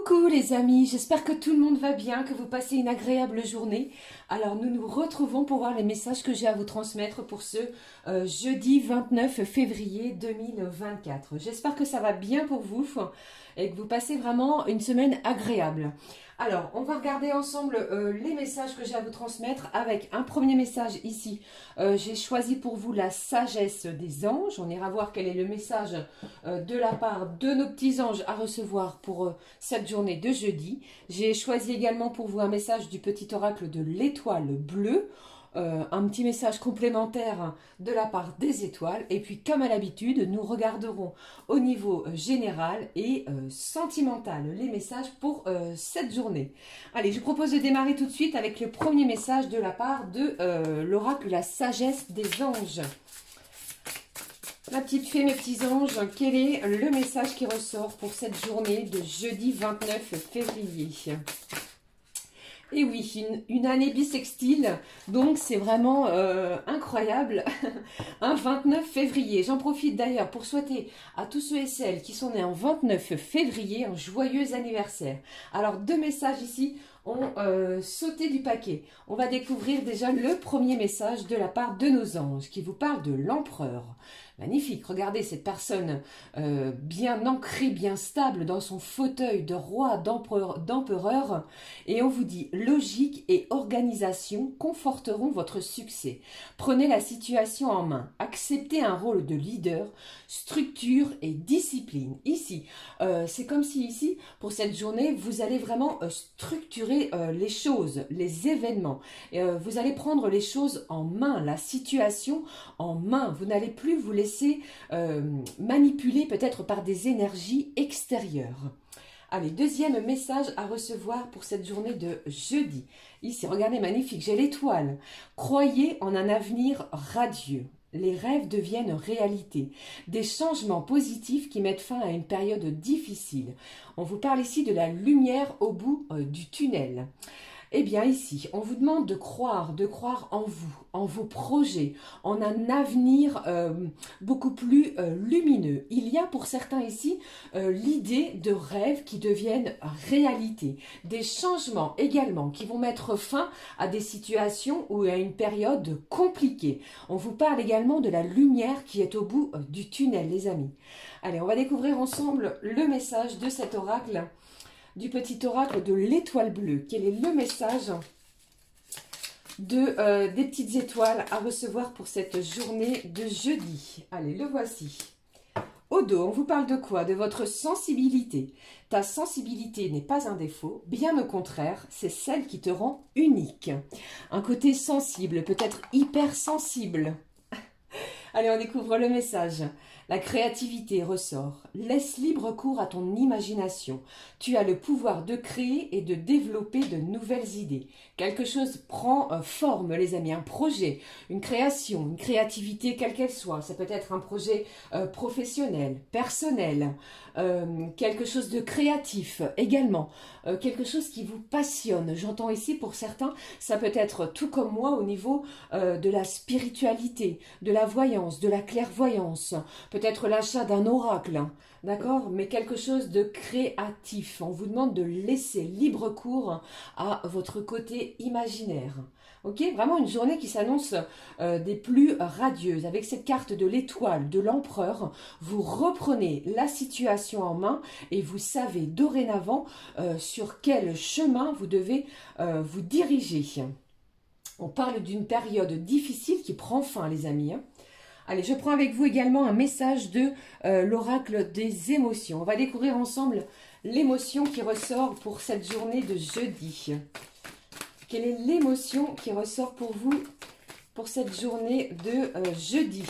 Coucou les amis, j'espère que tout le monde va bien, que vous passez une agréable journée. Alors nous nous retrouvons pour voir les messages que j'ai à vous transmettre pour ce jeudi 29 février 2024. J'espère que ça va bien pour vous et que vous passez vraiment une semaine agréable. Alors, on va regarder ensemble les messages que j'ai à vous transmettre avec un premier message ici. J'ai choisi pour vous la sagesse des anges. On ira voir quel est le message de la part de nos petits anges à recevoir pour cette journée de jeudi. J'ai choisi également pour vous un message du petit oracle de l'étoile bleue. Un petit message complémentaire de la part des étoiles. Et puis, comme à l'habitude, nous regarderons au niveau général et sentimental les messages pour cette journée. Allez, je vous propose de démarrer tout de suite avec le premier message de la part de l'oracle La Sagesse des Anges. Ma petite fée, mes petits anges, quel est le message qui ressort pour cette journée de jeudi 29 février ? Et oui, une année bissextile, donc c'est vraiment incroyable, un 29 février. J'en profite d'ailleurs pour souhaiter à tous ceux et celles qui sont nés en 29 février un joyeux anniversaire. Alors, deux messages ici ont sauté du paquet. On va découvrir déjà le premier message de la part de nos anges qui vous parle de l'empereur. Magnifique, regardez cette personne bien ancrée, bien stable dans son fauteuil de roi, d'empereur. Et on vous dit, logique et organisation conforteront votre succès. Prenez la situation en main. Acceptez un rôle de leader, structure et discipline. Ici, c'est comme si ici, pour cette journée, vous allez vraiment structurer les choses, les événements. Vous allez prendre les choses en main, la situation en main. Vous n'allez plus vous laisser manipuler peut-être par des énergies extérieures. Allez, deuxième message à recevoir pour cette journée de jeudi. Ici, regardez, magnifique, j'ai l'étoile. Croyez en un avenir radieux. Les rêves deviennent réalité. Des changements positifs qui mettent fin à une période difficile. On vous parle ici de la lumière au bout du tunnel. Eh bien ici, on vous demande de croire en vous, en vos projets, en un avenir beaucoup plus lumineux. Il y a pour certains ici l'idée de rêves qui deviennent réalité. Des changements également qui vont mettre fin à des situations ou à une période compliquée. On vous parle également de la lumière qui est au bout du tunnel, les amis. Allez, on va découvrir ensemble le message de cet oracle, du petit oracle de l'étoile bleue. Quel est le message des petites étoiles à recevoir pour cette journée de jeudi? Allez, le voici. Au dos, on vous parle de quoi? De votre sensibilité. Ta sensibilité n'est pas un défaut, bien au contraire, c'est celle qui te rend unique. Un côté sensible, peut-être hypersensible. Allez, on découvre le message. La créativité ressort. Laisse libre cours à ton imagination. Tu as le pouvoir de créer et de développer de nouvelles idées. Quelque chose prend forme, les amis. Un projet, une création, une créativité quelle qu'elle soit. Ça peut être un projet professionnel, personnel, quelque chose de créatif également. Quelque chose qui vous passionne. J'entends ici pour certains, ça peut être tout comme moi au niveau de la spiritualité, de la voyance, de la clairvoyance. Peut-être l'achat d'un oracle, hein, d'accord? Mais quelque chose de créatif. On vous demande de laisser libre cours à votre côté imaginaire. Ok? Vraiment une journée qui s'annonce des plus radieuses. Avec cette carte de l'étoile, de l'empereur, vous reprenez la situation en main et vous savez dorénavant sur quel chemin vous devez vous diriger. On parle d'une période difficile qui prend fin, les amis, hein. Allez, je prends avec vous également un message de l'oracle des émotions. On va découvrir ensemble l'émotion qui ressort pour cette journée de jeudi. Quelle est l'émotion qui ressort pour vous pour cette journée de jeudi?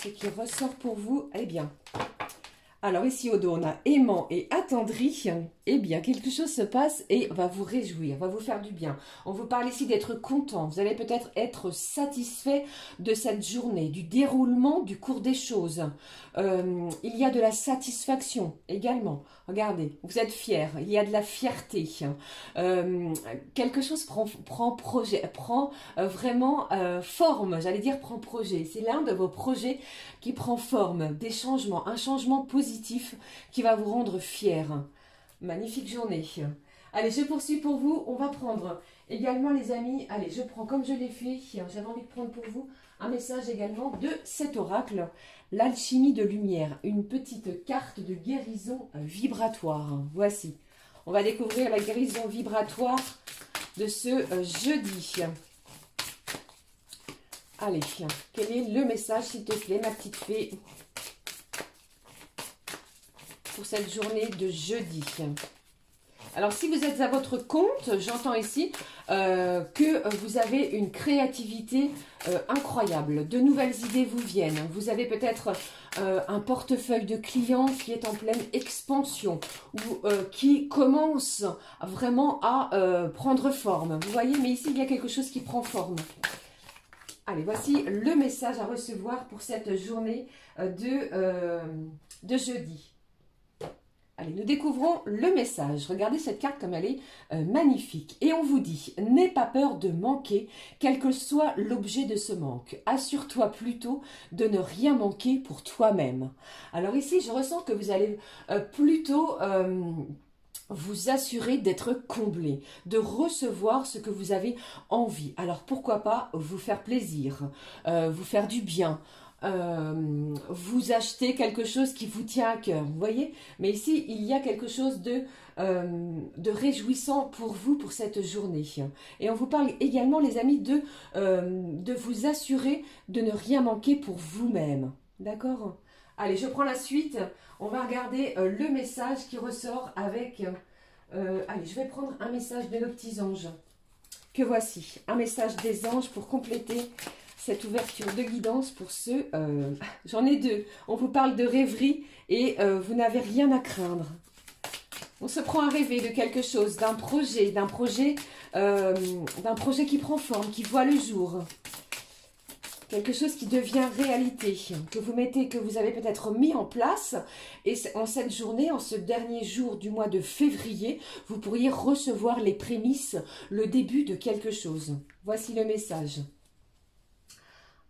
Ce qui ressort pour vous, eh bien. Alors ici au dos, on a aimant et attendri. Eh bien, quelque chose se passe et va vous réjouir, va vous faire du bien. On vous parle ici d'être content. Vous allez peut-être être satisfait de cette journée, du déroulement du cours des choses. Il y a de la satisfaction également. Regardez, vous êtes fiers, il y a de la fierté. Quelque chose prend vraiment forme, j'allais dire prend projet. C'est l'un de vos projets qui prend forme, des changements, un changement positif qui va vous rendre fier. Magnifique journée. Allez, je poursuis pour vous. On va prendre également, les amis, allez, je prends comme je l'ai fait. J'avais envie de prendre pour vous un message également de cet oracle, l'alchimie de lumière. Une petite carte de guérison vibratoire. Voici. On va découvrir la guérison vibratoire de ce jeudi. Allez, quel est le message, s'il te plaît, ma petite fée, pour cette journée de jeudi? Alors, si vous êtes à votre compte, j'entends ici que vous avez une créativité incroyable. De nouvelles idées vous viennent. Vous avez peut-être un portefeuille de clients qui est en pleine expansion ou qui commence vraiment à prendre forme. Vous voyez, mais ici, il y a quelque chose qui prend forme. Allez, voici le message à recevoir pour cette journée de jeudi. Allez, nous découvrons le message. Regardez cette carte comme elle est magnifique. Et on vous dit, n'aie pas peur de manquer, quel que soit l'objet de ce manque. Assure-toi plutôt de ne rien manquer pour toi-même. Alors ici, je ressens que vous allez plutôt vous assurer d'être comblé, de recevoir ce que vous avez envie. Alors pourquoi pas vous faire plaisir, vous faire du bien, vous acheter quelque chose qui vous tient à cœur, vous voyez. Mais ici, il y a quelque chose de réjouissant pour vous pour cette journée. Et on vous parle également, les amis, de vous assurer de ne rien manquer pour vous-même. D'accord ? Allez, je prends la suite. On va regarder le message qui ressort avec... allez, je vais prendre un message de nos petits anges. Que voici, un message des anges pour compléter cette ouverture de guidance pour ceux... j'en ai deux. On vous parle de rêverie et vous n'avez rien à craindre. On se prend à rêver de quelque chose, d'un projet qui prend forme, qui voit le jour. Quelque chose qui devient réalité, que vous avez peut-être mis en place. Et en cette journée, en ce dernier jour du mois de février, vous pourriez recevoir les prémices, le début de quelque chose. Voici le message.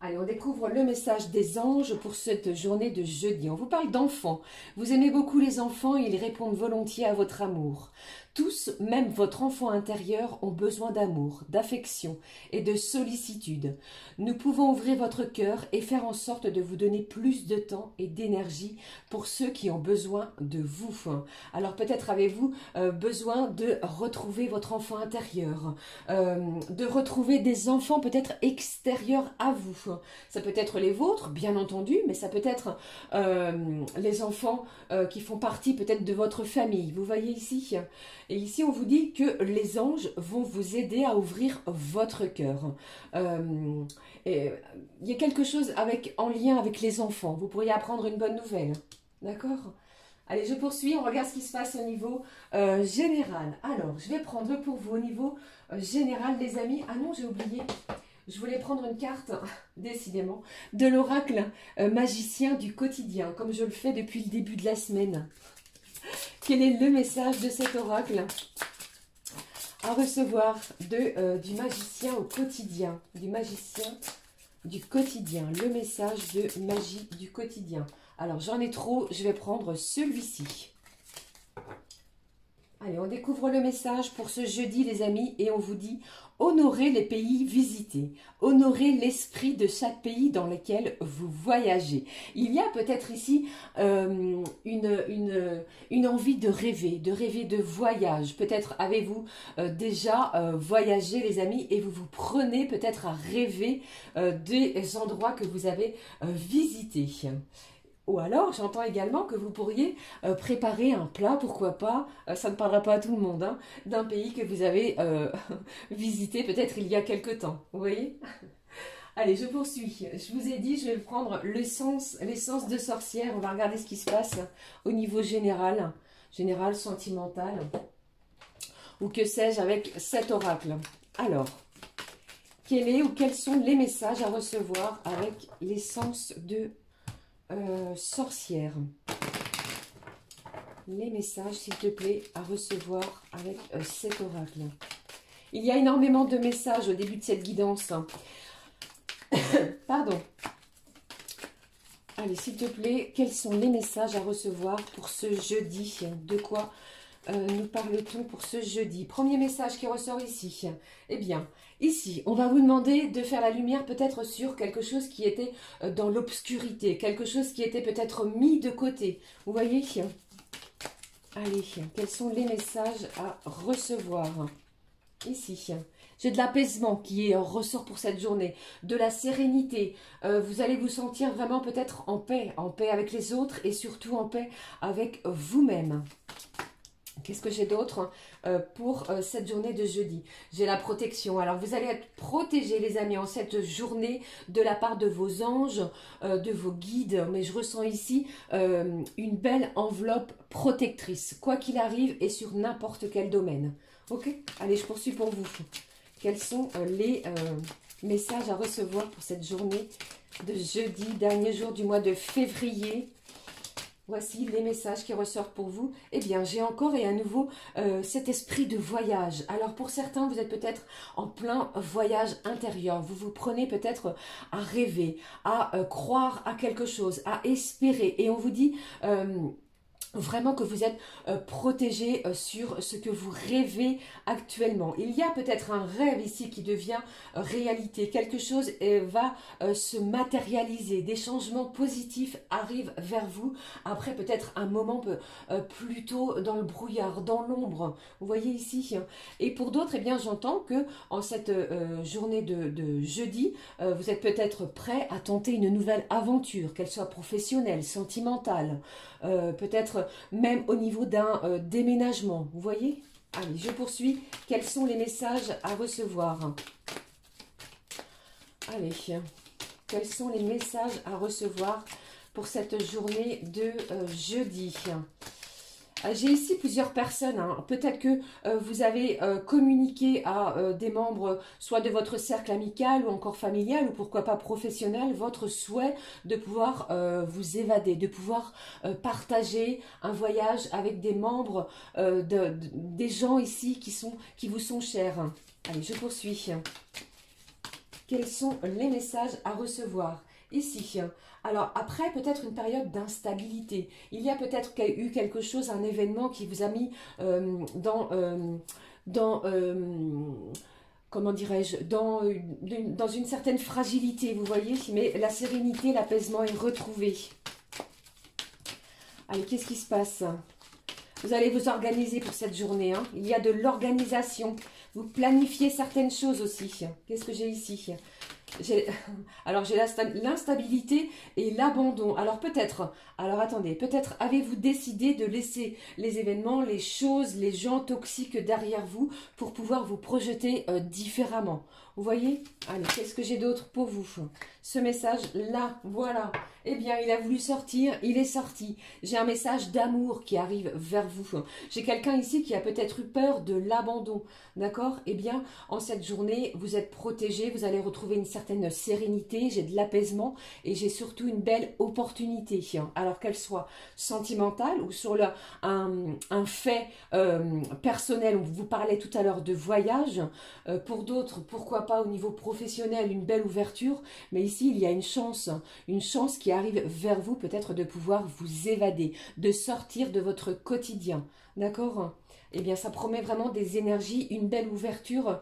Allez, on découvre le message des anges pour cette journée de jeudi. On vous parle d'enfants. Vous aimez beaucoup les enfants et ils répondent volontiers à votre amour. Tous, même votre enfant intérieur, ont besoin d'amour, d'affection et de sollicitude. Nous pouvons ouvrir votre cœur et faire en sorte de vous donner plus de temps et d'énergie pour ceux qui ont besoin de vous. Alors peut-être avez-vous besoin de retrouver votre enfant intérieur, de retrouver des enfants peut-être extérieurs à vous. Ça peut être les vôtres, bien entendu, mais ça peut être les enfants qui font partie peut-être de votre famille. Vous voyez ici ? Et ici, on vous dit que les anges vont vous aider à ouvrir votre cœur. Il y a quelque chose en lien avec les enfants. Vous pourriez apprendre une bonne nouvelle. D'accord ? Allez, je poursuis. On regarde ce qui se passe au niveau général. Alors, je vais prendre pour vous au niveau général, les amis. Ah non, j'ai oublié. Je voulais prendre une carte, décidément, de l'oracle magicien du quotidien, comme je le fais depuis le début de la semaine. Quel est le message de cet oracle à recevoir du magicien au quotidien, du magicien du quotidien, le message de magie du quotidien. Alors, j'en ai trop, je vais prendre celui-ci. Allez, on découvre le message pour ce jeudi, les amis, et on vous dit « Honorez les pays visités, honorez l'esprit de chaque pays dans lequel vous voyagez. » Il y a peut-être ici une envie de rêver de voyage. Peut-être avez-vous déjà voyagé, les amis, et vous vous prenez peut-être à rêver des endroits que vous avez visités. Ou alors, j'entends également que vous pourriez préparer un plat, pourquoi pas, ça ne parlera pas à tout le monde, hein, d'un pays que vous avez visité peut-être il y a quelque temps, vous voyez. Allez, je poursuis. Je vous ai dit, je vais prendre l'essence de sorcière. On va regarder ce qui se passe au niveau général, sentimental, ou que sais-je avec cet oracle. Alors, quels sont les messages à recevoir avec l'essence de sorcière? Les messages, s'il te plaît, à recevoir avec cet oracle. Il y a énormément de messages au début de cette guidance. Pardon. Allez, s'il te plaît, quels sont les messages à recevoir pour ce jeudi? De quoi nous parle-t-on pour ce jeudi? Premier message qui ressort ici. Eh bien, ici, on va vous demander de faire la lumière peut-être sur quelque chose qui était dans l'obscurité, quelque chose qui était peut-être mis de côté. Vous voyez? Allez, quels sont les messages à recevoir? Ici, j'ai de l'apaisement qui ressort pour cette journée, de la sérénité. Vous allez vous sentir vraiment peut-être en paix avec les autres et surtout en paix avec vous-même. Qu'est-ce que j'ai d'autre pour cette journée de jeudi? J'ai la protection. Alors, vous allez être protégés, les amis, en cette journée de la part de vos anges, de vos guides. Mais je ressens ici une belle enveloppe protectrice, quoi qu'il arrive et sur n'importe quel domaine. Ok? Allez, je poursuis pour vous. Quels sont les messages à recevoir pour cette journée de jeudi, dernier jour du mois de février? Voici les messages qui ressortent pour vous. Eh bien, j'ai encore et à nouveau cet esprit de voyage. Alors, pour certains, vous êtes peut-être en plein voyage intérieur. Vous vous prenez peut-être à rêver, à croire à quelque chose, à espérer. Et on vous dit... vraiment que vous êtes protégé sur ce que vous rêvez actuellement. Il y a peut-être un rêve ici qui devient réalité. Quelque chose va se matérialiser. Des changements positifs arrivent vers vous. Après peut-être un moment plutôt dans le brouillard, dans l'ombre. Vous voyez ici. Et pour d'autres, eh bien, j'entends que en cette journée de jeudi, vous êtes peut-être prêt à tenter une nouvelle aventure, qu'elle soit professionnelle, sentimentale, peut-être même au niveau d'un déménagement. Vous voyez? Allez, je poursuis. Quels sont les messages à recevoir? Allez, quels sont les messages à recevoir pour cette journée de jeudi? J'ai ici plusieurs personnes, hein. Peut-être que vous avez communiqué à des membres, soit de votre cercle amical ou encore familial, ou pourquoi pas professionnel, votre souhait de pouvoir vous évader, de pouvoir partager un voyage avec des membres, des gens ici qui vous sont chers. Allez, je poursuis. Quels sont les messages à recevoir ici? Alors après, peut-être une période d'instabilité. Il y a peut-être eu quelque chose, un événement qui vous a mis comment dirais-je, dans une certaine fragilité, vous voyez. Mais la sérénité, l'apaisement est retrouvé. Allez, qu'est-ce qui se passe? Vous allez vous organiser pour cette journée, hein. Il y a de l'organisation. Vous planifiez certaines choses aussi. Qu'est-ce que j'ai ici? Alors j'ai l'instabilité et l'abandon. Alors peut-être, alors attendez, peut-être avez-vous décidé de laisser les événements, les choses, les gens toxiques derrière vous pour pouvoir vous projeter différemment. Vous voyez? Allez, qu'est-ce que j'ai d'autre pour vous? Ce message-là, voilà. Eh bien, il a voulu sortir, il est sorti. J'ai un message d'amour qui arrive vers vous. J'ai quelqu'un ici qui a peut-être eu peur de l'abandon. D'accord? Eh bien, en cette journée, vous êtes protégé, vous allez retrouver une certaine sérénité, j'ai de l'apaisement et j'ai surtout une belle opportunité. Alors qu'elle soit sentimentale ou sur un fait personnel, on vous parlait tout à l'heure de voyage. Pour d'autres, pourquoi pas au niveau professionnel, une belle ouverture. Mais ici, il y a une chance qui arrive vers vous, peut-être de pouvoir vous évader, de sortir de votre quotidien. D'accord? Eh bien, ça promet vraiment des énergies, une belle ouverture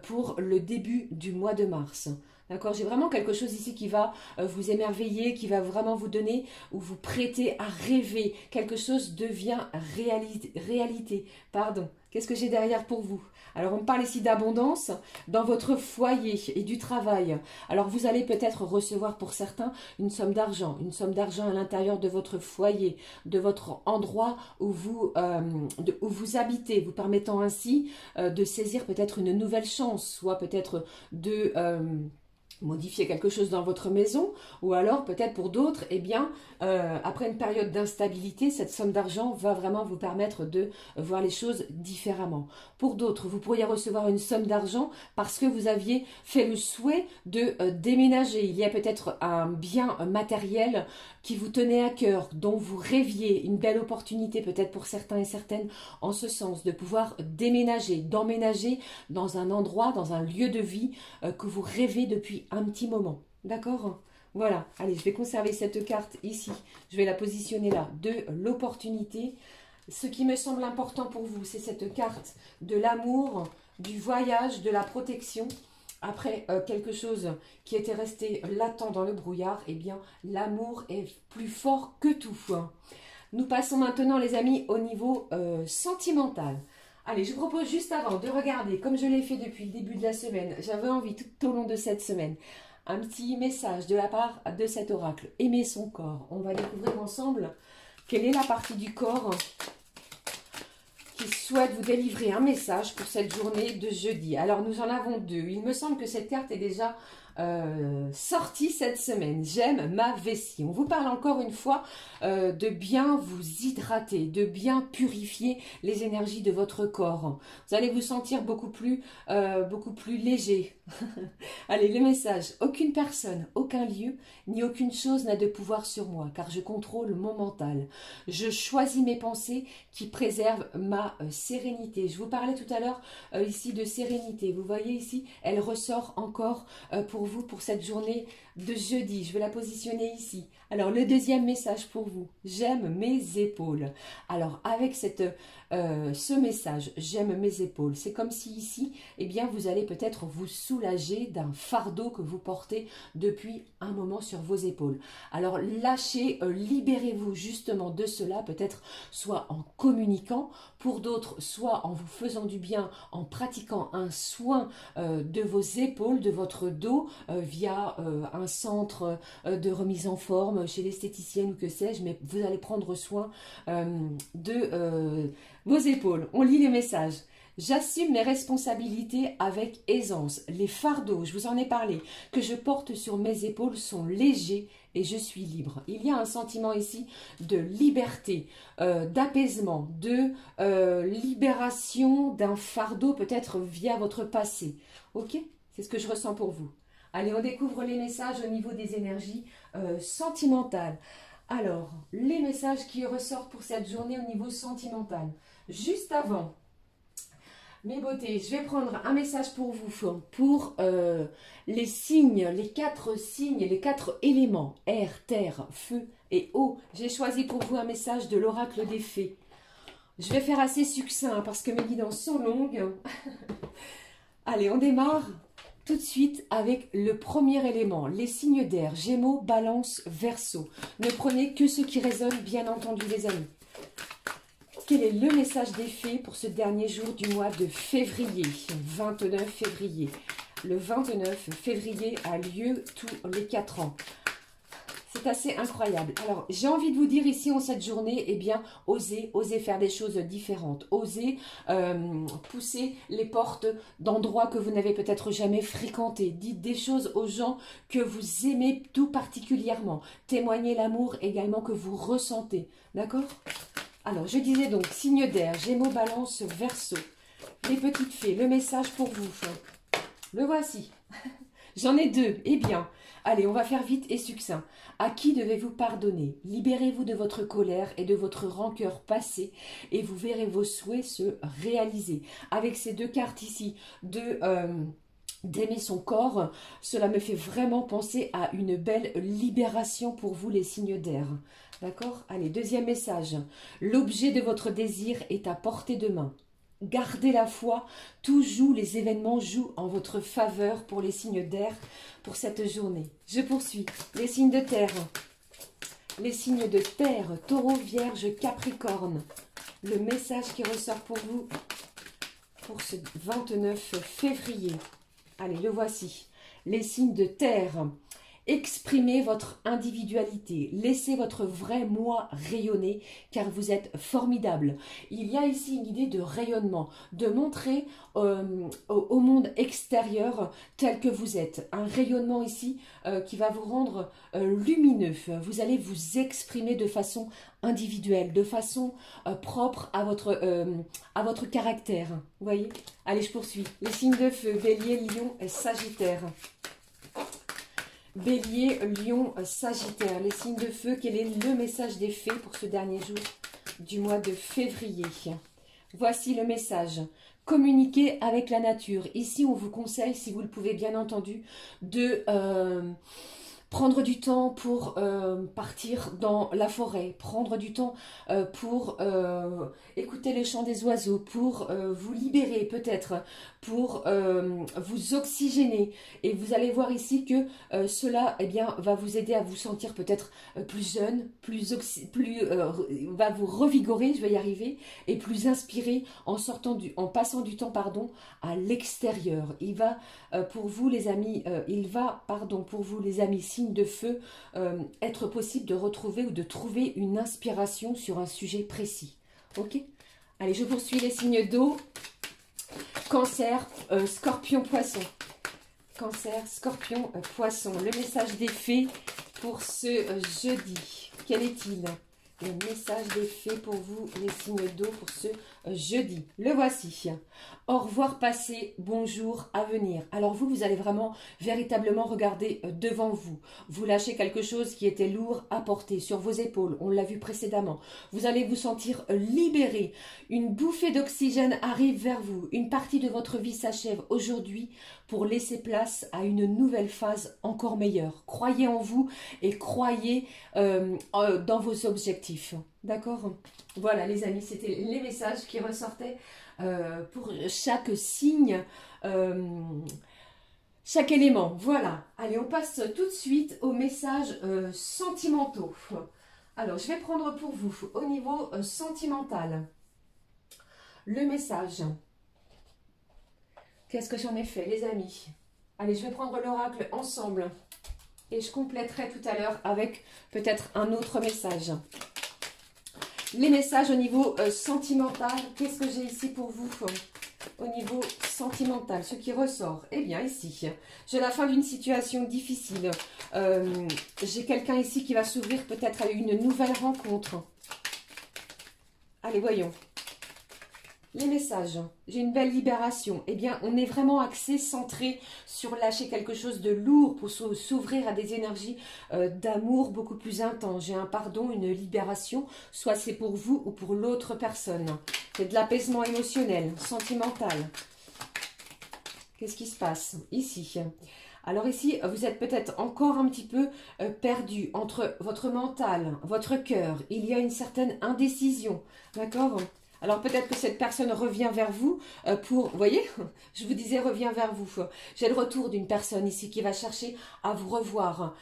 pour le début du mois de mars. D'accord? J'ai vraiment quelque chose ici qui va vous émerveiller, qui va vraiment vous donner ou vous prêter à rêver. Quelque chose devient réalité. Pardon. Qu'est-ce que j'ai derrière pour vous? Alors, on parle ici d'abondance dans votre foyer et du travail. Alors, vous allez peut-être recevoir pour certains une somme d'argent à l'intérieur de votre foyer, de votre endroit où vous habitez, vous permettant ainsi de saisir peut-être une nouvelle chance, soit peut-être de... modifier quelque chose dans votre maison, ou alors peut-être pour d'autres, eh bien, après une période d'instabilité, cette somme d'argent va vraiment vous permettre de voir les choses différemment. Pour d'autres, vous pourriez recevoir une somme d'argent parce que vous aviez fait le souhait de déménager. Il y a peut-être un bien matériel qui vous tenait à cœur, dont vous rêviez, une belle opportunité peut-être pour certains et certaines en ce sens, de pouvoir déménager, d'emménager dans un endroit, dans un lieu de vie que vous rêvez depuis un petit moment. D'accord? Voilà. Allez, je vais conserver cette carte ici. Je vais la positionner là. De l'opportunité. Ce qui me semble important pour vous, c'est cette carte de l'amour, du voyage, de la protection. Après quelque chose qui était resté latent dans le brouillard, eh bien, l'amour est plus fort que tout. Nous passons maintenant, les amis, au niveau sentimental. Allez, je vous propose juste avant de regarder, comme je l'ai fait depuis le début de la semaine, j'avais envie tout au long de cette semaine, un petit message de la part de cet oracle. Aimer son corps. On va découvrir ensemble quelle est la partie du corps qui souhaite vous délivrer un message pour cette journée de jeudi. Alors, nous en avons deux. Il me semble que cette carte est déjà sortie cette semaine. J'aime ma vessie. On vous parle encore une fois de bien vous hydrater, de bien purifier les énergies de votre corps. Vous allez vous sentir beaucoup plus léger. Allez, le message. Aucune personne, aucun lieu, ni aucune chose n'a de pouvoir sur moi, car je contrôle mon mental. Je choisis mes pensées qui préservent ma sérénité. Je vous parlais tout à l'heure ici de sérénité. Vous voyez ici, elle ressort encore pour vous pour cette journée de jeudi. Je vais la positionner ici. Alors, le deuxième message pour vous. J'aime mes épaules. Alors, avec ce message, j'aime mes épaules. C'est comme si ici, eh bien, vous allez peut-être vous soulager d'un fardeau que vous portez depuis un moment sur vos épaules. Alors, lâchez, libérez-vous justement de cela, peut-être soit en communiquant, pour d'autres, soit en vous faisant du bien, en pratiquant un soin de vos épaules, de votre dos, via un centre de remise en forme chez l'esthéticienne ou que sais-je, mais vous allez prendre soin de vos épaules. On lit les messages. J'assume mes responsabilités avec aisance. Les fardeaux, je vous en ai parlé, que je porte sur mes épaules sont légers et je suis libre. Il y a un sentiment ici de liberté, d'apaisement, de libération d'un fardeau peut-être via votre passé. Ok? C'est ce que je ressens pour vous. Allez, on découvre les messages au niveau des énergies sentimentales. Alors, les messages qui ressortent pour cette journée au niveau sentimental. Juste avant, mes beautés, je vais prendre un message pour vous, pour les signes, les quatre éléments, air, terre, feu et eau. J'ai choisi pour vous un message de l'oracle des fées. Je vais faire assez succinct parce que mes guidances sont longues. Allez, on démarre tout de suite avec le premier élément, les signes d'air, Gémeaux, Balance, Verseau. Ne prenez que ce qui résonne, bien entendu, les amis. Quel est le message des fées pour ce dernier jour du mois de février, 29 février. Le 29 février a lieu tous les 4 ans. C'est assez incroyable. Alors, j'ai envie de vous dire ici en cette journée, eh bien, osez faire des choses différentes. Osez pousser les portes d'endroits que vous n'avez peut-être jamais fréquentés. Dites des choses aux gens que vous aimez tout particulièrement. Témoignez l'amour également que vous ressentez. D'accord ? Alors, je disais donc, signe d'air, Gémeaux, Balance, Verseau. Les petites fées, le message pour vous. Le voici. J'en ai deux. Eh bien, allez, on va faire vite et succinct. À qui devez-vous pardonner? Libérez-vous de votre colère et de votre rancœur passée et vous verrez vos souhaits se réaliser. Avec ces deux cartes ici d'aimer son corps, cela me fait vraiment penser à une belle libération pour vous les signes d'air. D'accord? Allez, deuxième message. L'objet de votre désir est à portée de main. Gardez la foi, les événements jouent en votre faveur pour les signes d'air pour cette journée. Je poursuis. Les signes de terre. Les signes de terre, Taureau, Vierge, Capricorne. Le message qui ressort pour vous pour ce 29 février. Allez, le voici. Les signes de terre. Exprimez votre individualité, laissez votre vrai moi rayonner car vous êtes formidable. Il y a ici une idée de rayonnement, de montrer au monde extérieur tel que vous êtes. Un rayonnement ici qui va vous rendre lumineux. Vous allez vous exprimer de façon individuelle, de façon propre à votre caractère. Vous voyez? Allez, je poursuis. Les signes de feu, Bélier, Lion et Sagittaire. Bélier, Lion, Sagittaire, les signes de feu, quel est le message des fées pour ce dernier jour du mois de février? Voici le message. Communiquez avec la nature. Ici, on vous conseille, si vous le pouvez bien entendu, de prendre du temps pour partir dans la forêt, prendre du temps pour écouter les chants des oiseaux, pour vous libérer peut-être, pour vous oxygéner. Et vous allez voir ici que cela eh bien, va vous aider à vous sentir peut-être plus jeune, va vous revigorer, je vais y arriver, et plus inspiré en passant du temps pardon, à l'extérieur. Il va pour vous les amis, pour vous les amis signes de feu, être possible de retrouver ou de trouver une inspiration sur un sujet précis. Ok? Allez, je poursuis les signes d'eau. Cancer, scorpion, poisson. Cancer, scorpion, poisson. Le message des fées pour ce jeudi. Quel est-il? Le message des fées pour vous, les signes d'eau pour ce jeudi. Le voici. Au revoir passé, bonjour à venir. Alors vous allez vraiment véritablement regarder devant vous. Vous lâchez quelque chose qui était lourd à porter sur vos épaules. On l'a vu précédemment. Vous allez vous sentir libéré. Une bouffée d'oxygène arrive vers vous. Une partie de votre vie s'achève aujourd'hui pour laisser place à une nouvelle phase encore meilleure. Croyez en vous et croyez dans vos objectifs. D'accord? Voilà les amis, c'était les messages qui ressortaient pour chaque signe, chaque élément. Voilà. Allez, on passe tout de suite aux messages sentimentaux. Alors, je vais prendre pour vous au niveau sentimental. Le message. Qu'est-ce que j'en ai fait, les amis? Allez, je vais prendre l'oracle ensemble. Et je compléterai tout à l'heure avec peut-être un autre message. Les messages au niveau sentimental. Qu'est-ce que j'ai ici pour vous? Au niveau sentimental, ce qui ressort. Eh bien, ici, j'ai la fin d'une situation difficile. J'ai quelqu'un ici qui va s'ouvrir peut-être à une nouvelle rencontre. Allez, voyons. Les messages, j'ai une belle libération. Eh bien, on est vraiment axé, centré sur lâcher quelque chose de lourd pour s'ouvrir à des énergies d'amour beaucoup plus intenses. J'ai un pardon, une libération, soit c'est pour vous ou pour l'autre personne. C'est de l'apaisement émotionnel, sentimental. Qu'est-ce qui se passe ici? Alors ici, vous êtes peut-être encore un petit peu perdu entre votre mental, votre cœur. Il y a une certaine indécision, d'accord? Alors peut-être que cette personne revient vers vous pour, vous voyez, je vous disais revient vers vous. J'ai le retour d'une personne ici qui va chercher à vous revoir.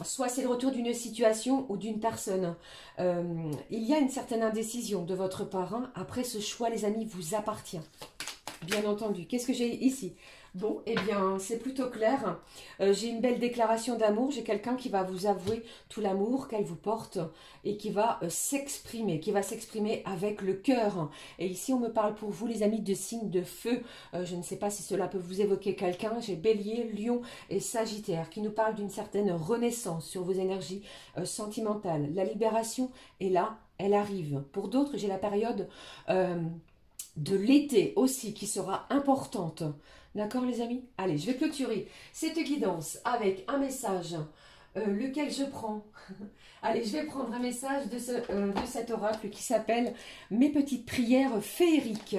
Soit c'est le retour d'une situation ou d'une personne. Il y a une certaine indécision de votre part. Hein. Après ce choix, les amis, vous appartient. Bien entendu. Qu'est-ce que j'ai ici? Bon, eh bien, c'est plutôt clair. J'ai une belle déclaration d'amour. J'ai quelqu'un qui va vous avouer tout l'amour qu'elle vous porte et qui va s'exprimer, avec le cœur. Et ici, on me parle pour vous, les amis, de signes de feu. Je ne sais pas si cela peut vous évoquer quelqu'un. J'ai Bélier, Lion et Sagittaire qui nous parlent d'une certaine renaissance sur vos énergies sentimentales. La libération est là, elle arrive. Pour d'autres, j'ai la période de l'été aussi qui sera importante. D'accord les amis? Allez, je vais clôturer cette guidance avec un message, lequel je prends. Allez, je vais prendre un message de cet oracle qui s'appelle « Mes petites prières féeriques ».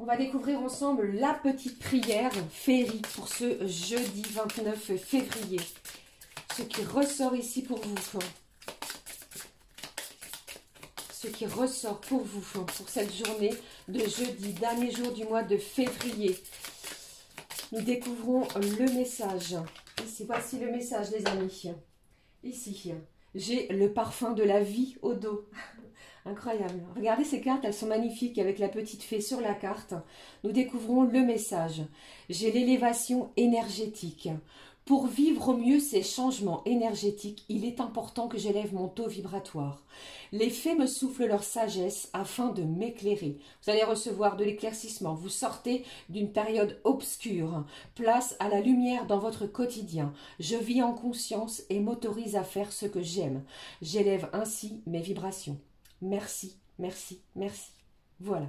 On va découvrir ensemble la petite prière féerique pour ce jeudi 29 février. Ce qui ressort ici pour vous. Ce qui ressort pour vous, pour cette journée de jeudi, dernier jour du mois de février. Nous découvrons le message. Ici, voici le message, les amis. Ici, j'ai le parfum de la vie au dos. Incroyable. Regardez ces cartes, elles sont magnifiques avec la petite fée sur la carte. Nous découvrons le message. J'ai l'élévation énergétique. Pour vivre au mieux ces changements énergétiques, il est important que j'élève mon taux vibratoire. Les fées me soufflent leur sagesse afin de m'éclairer. Vous allez recevoir de l'éclaircissement. Vous sortez d'une période obscure. Place à la lumière dans votre quotidien. Je vis en conscience et m'autorise à faire ce que j'aime. J'élève ainsi mes vibrations. Merci, merci, merci. Voilà.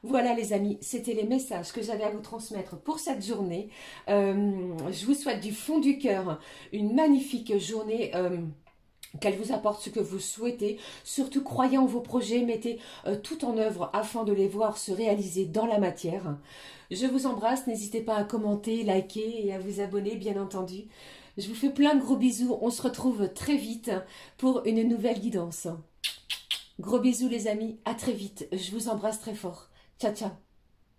Voilà les amis, c'était les messages que j'avais à vous transmettre pour cette journée. Je vous souhaite du fond du cœur une magnifique journée, qu'elle vous apporte ce que vous souhaitez. Surtout croyez en vos projets, mettez tout en œuvre afin de les voir se réaliser dans la matière. Je vous embrasse, n'hésitez pas à commenter, liker et à vous abonner bien entendu. Je vous fais plein de gros bisous. On se retrouve très vite pour une nouvelle guidance. Gros bisous les amis, à très vite. Je vous embrasse très fort. Ciao, ciao.